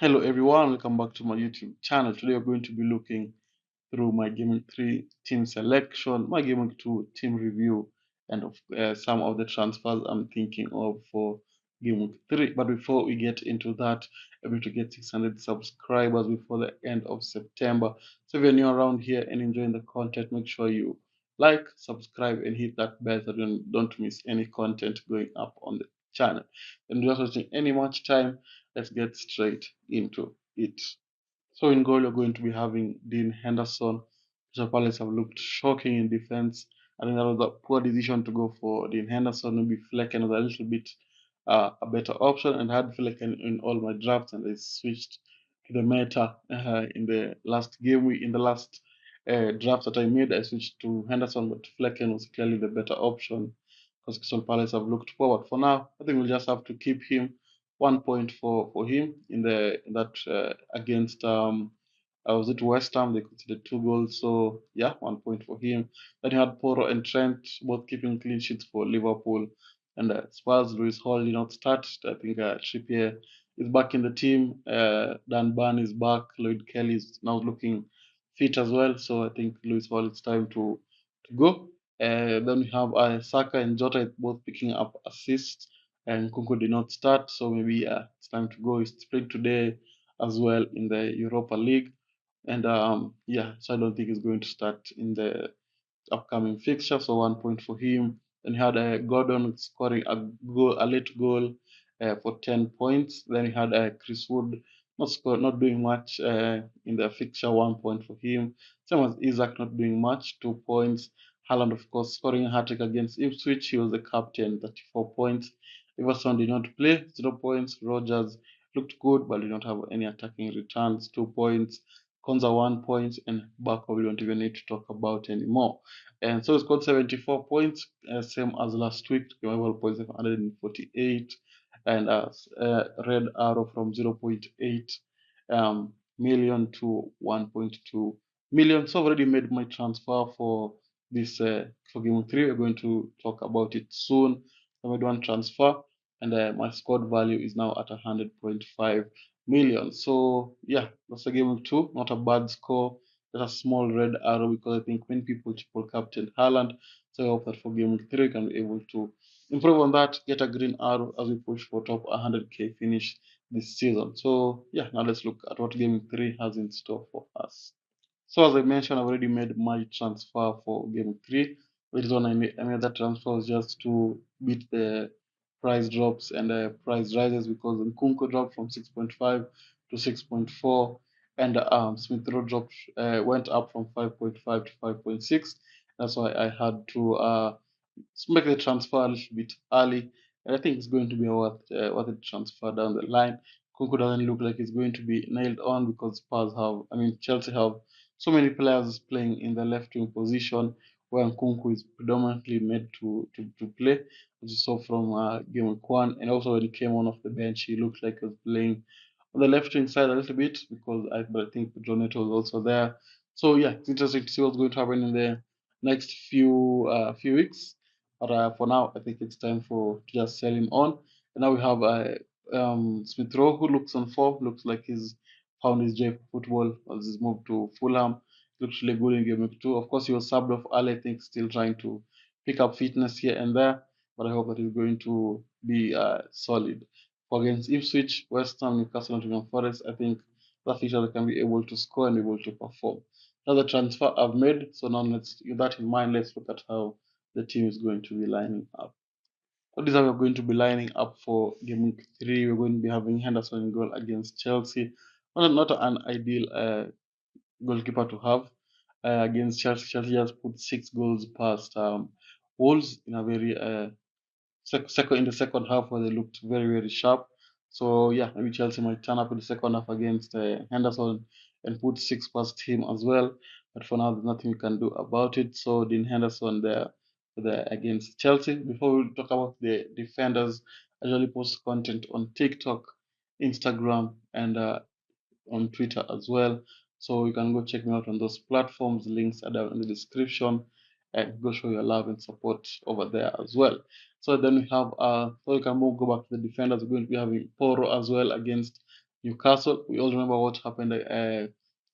Hello everyone, welcome back to my YouTube channel. Today we're going to be looking through my Gaming 3 team selection, my Gaming 2 team review, and some of the transfers I'm thinking of for Gaming 3. But before we get into that, I'm going to get 600 subscribers before the end of September. So if you're new around here and enjoying the content, make sure you like, subscribe, and hit that bell so you don't miss any content going up on the channel. And without wasting any much time, let's get straight into it. So in goal, you're going to be having Dean Henderson. Crystal Palace have looked shocking in defense. I think that was a poor decision to go for Dean Henderson. Maybe Flecken was a little bit a better option, and I had Flecken in all my drafts, and I switched to the meta in the last game. In the last draft that I made, I switched to Henderson, but Flecken was clearly the better option because Crystal Palace have looked forward. For now, I think we'll just have to keep him 1 point for him in that against was it West Ham? They conceded 2 goals, so yeah, 1 point for him. Then you had Porro and Trent both keeping clean sheets for Liverpool, and Spurs. Lewis Hall did not start. I think Trippier is back in the team. Dan Burn is back. Lloyd Kelly is now looking fit as well, so I think Lewis Hall it's time to go. Then we have Saka and Jota both picking up assists, and Kunku did not start, so maybe it's time to go. He's playing today as well in the Europa League, and yeah, so I don't think he's going to start in the upcoming fixture. So 1 point for him. Then he had Gordon scoring a late goal for 10 points. Then he had Chris Wood not doing much in the fixture. 1 point for him. Same as Isaac not doing much. 2 points. Haaland, of course, scoring a hat trick against Ipswich. He was the captain. 34 points. Everson did not play. 0 points. Rogers looked good but did not have any attacking returns. 2 points. Konza 1 point, and Barco we don't even need to talk about anymore. And so he scored 74 points, same as last week. Total points of 148, and Red Arrow from 0.8 million to 1.2 million. So I've already made my transfer for this for game 3. We're going to talk about it soon. I made one transfer, and my squad value is now at 100.5 million. So yeah, that's a game 2. Not a bad score. Just a small red arrow because I think when people triple captain Haaland, so I hope that for game 3 we can be able to improve on that, get a green arrow as we push for top 100k finish this season. So yeah, now let's look at what game 3 has in store for us. So as I mentioned, I've already made my transfer for game 3. The reason I made that transfer was just to beat the price drops and the price rises because Nkunku dropped from 6.5 to 6.4, and Smith Rowe dropped went up from 5.5 to 5.6. That's why I had to make the transfer a little bit early. And I think it's going to be worth it transfer down the line. Kunku doesn't look like it's going to be nailed on because Chelsea have so many players playing in the left wing position where Nkunku is predominantly made to play, as you saw from game week 1. And also when he came on off the bench, he looked like he was playing on the left wing side a little bit because but I think Jonetto was also there. So yeah, it's interesting to see what's going to happen in the next few weeks. But for now, I think it's time for to just sell him on. And now we have Smith Rowe, who looks on form, looks like he's found his joy for football as he's moved to Fulham. Looks really good in game week 2. Of course, he was subbed off early, I think, still trying to pick up fitness here and there. But I hope that he's going to be solid. For against Ipswich, West Ham, Newcastle, Nottingham Forest, I think that feature can be able to score and be able to perform. Another transfer I've made. So now let's with that in mind, let's look at how the team is going to be lining up. So these are we're going to be lining up for game week 3. We're going to be having Henderson in goal against Chelsea. Not an ideal goalkeeper to have against Chelsea. Chelsea just put 6 goals past Wolves in a very second in the second half where they looked very sharp. So yeah, maybe Chelsea might turn up in the second half against Henderson and put 6 past him as well. But for now, there's nothing we can do about it. So Dean Henderson there against Chelsea. Before we talk about the defenders, I usually post content on TikTok, Instagram, and on Twitter as well. So you can go check me out on those platforms. Links are down in the description, and go show your love and support over there as well. So then we have so you can move go back to the defenders. We're going to be having Poro as well against Newcastle. We all remember what happened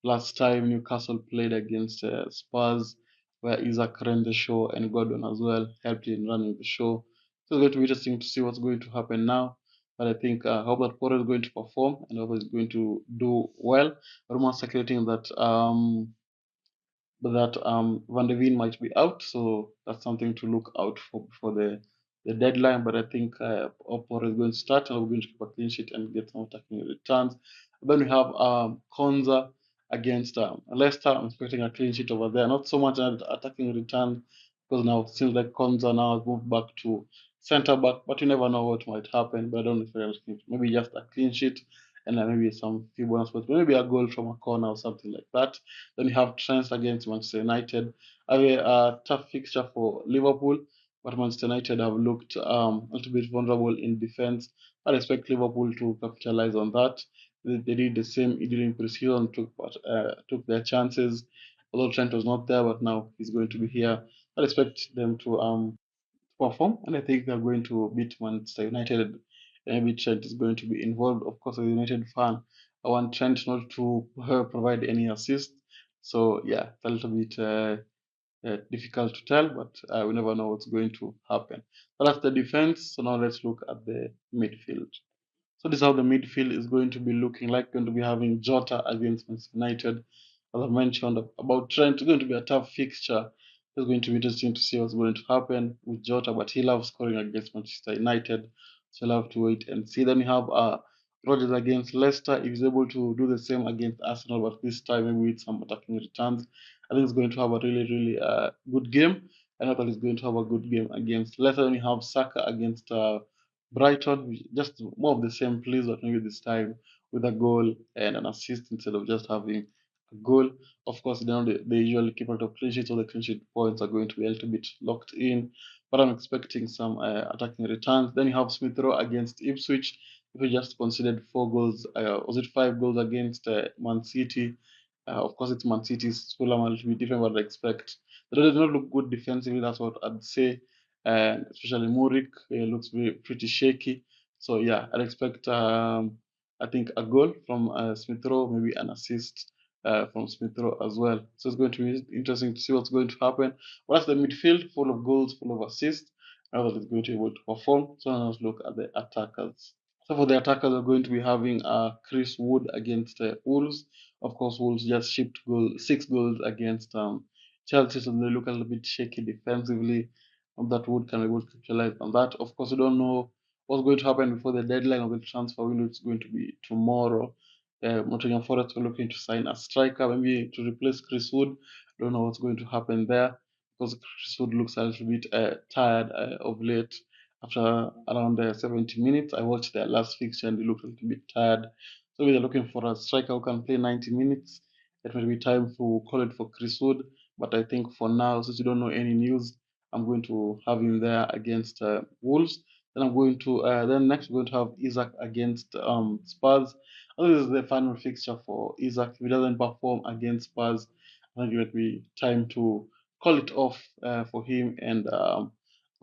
last time Newcastle played against Spurs, where Isaac ran the show and Gordon as well helped in running the show. So it's going to be interesting to see what's going to happen now. But I think I hope that Porro is going to perform and I hope he's going to do well. Rumors circulating that Van de Ven might be out, so that's something to look out for before the deadline. But I think Opor is going to start and we're going to keep a clean sheet and get some attacking returns. Then we have Konza against Leicester. I'm expecting a clean sheet over there. Not so much an attacking return because now it seems like Konza now has moved back to centre back, but you never know what might happen. But I don't know if maybe just a clean sheet and then maybe some few bonus points, maybe a goal from a corner or something like that. Then you have Trent against Manchester United. A tough fixture for Liverpool, but Manchester United have looked a little bit vulnerable in defense. I expect Liverpool to capitalize on that. They did the same during preseason, took their chances. Although Trent was not there, but now he's going to be here. I expect them to perform, and I think they're going to beat Manchester United. Maybe Trent is going to be involved. Of course, as a United fan, I want Trent not to provide any assist. So yeah, it's a little bit difficult to tell, but we never know what's going to happen. But that's the defense. So now let's look at the midfield. So this is how the midfield is going to be looking like. Going to be having Jota against Manchester United. As I mentioned about Trent, it's going to be a tough fixture. It's going to be interesting to see what's going to happen with Jota, but he loves scoring against Manchester United. So we'll have to wait and see. Then we have Rodgers against Leicester. If he's able to do the same against Arsenal, but this time maybe with some attacking returns, I think he's going to have a really, really good game. I know that he's going to have a good game against Leicester. Then we have Saka against Brighton, just more of the same, please, but maybe this time with a goal and an assist instead of just having a goal. Of course, they usually keep out of clean sheets, so the clean sheet points are going to be a little bit locked in. But I'm expecting some attacking returns. Then you have Smith Rowe against Ipswich. If we just considered 4 goals, was it 5 goals against Man City? Of course, it's Man City's Fulham a little bit different, but I expect. They does not look good defensively. That's what I'd say, and especially Murik looks pretty shaky. So yeah, I'd expect I think a goal from Smith Rowe, maybe an assist from Smith Rowe as well. So it's going to be interesting to see what's going to happen. But that's the midfield, full of goals, full of assists. Now that it's going to be able to perform. So now let's look at the attackers. So for the attackers, we're going to be having Chris Wood against Wolves. Of course, Wolves just shipped 6 goals against Chelsea, so they look a little bit shaky defensively. That Wood can be able to capitalize on that. Of course, we don't know what's going to happen before the deadline of the transfer window. It's going to be tomorrow. Nottingham Forest are looking to sign a striker, maybe to replace Chris Wood. Don't know what's going to happen there because Chris Wood looks a little bit tired of late after around 70 minutes. I watched their last fixture and they looked a little bit tired. So they're looking for a striker who can play 90 minutes. It may be time to call it for Chris Wood. But I think for now, since you don't know any news, I'm going to have him there against Wolves. Then I'm going to then next we're going to have Isaac against Spurs. I think this is the final fixture for Isaac. If he doesn't perform against Spurs, I think it would be time to call it off for him and go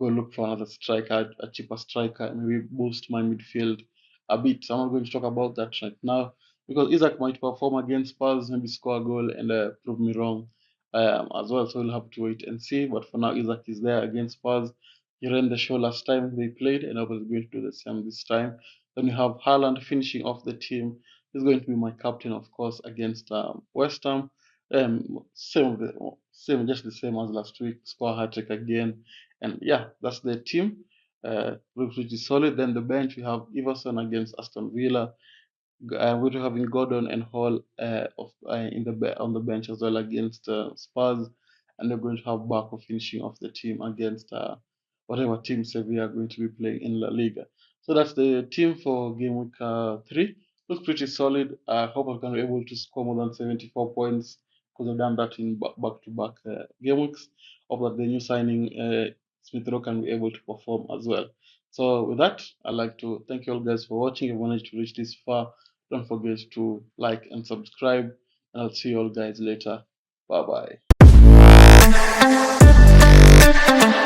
look for another striker, a cheaper striker, and maybe boost my midfield a bit. So I'm not going to talk about that right now because Isaac might perform against Spurs, maybe score a goal and prove me wrong as well. So we'll have to wait and see. But for now, Isaac is there against Spurs. He ran the show last time they played, and I was going to do the same this time. Then you have Haaland finishing off the team. He's going to be my captain, of course, against West Ham. Same, just the same as last week. Score hat trick again, and yeah, that's the team. Looks pretty solid. Then the bench we have Everson against Aston Villa. We're having Gordon and Hall on the bench as well against Spurs, and they're going to have Barco finishing off the team against whatever team Sevilla are going to be playing in La Liga. So that's the team for game week 3. Looks pretty solid. I hope I can be able to score more than 74 points because I've done that in back-to-back game weeks. Hope that the new signing Smith Rowe can be able to perform as well. So with that, I'd like to thank you all guys for watching. If you managed to reach this far, don't forget to like and subscribe, and I'll see you all guys later. Bye bye.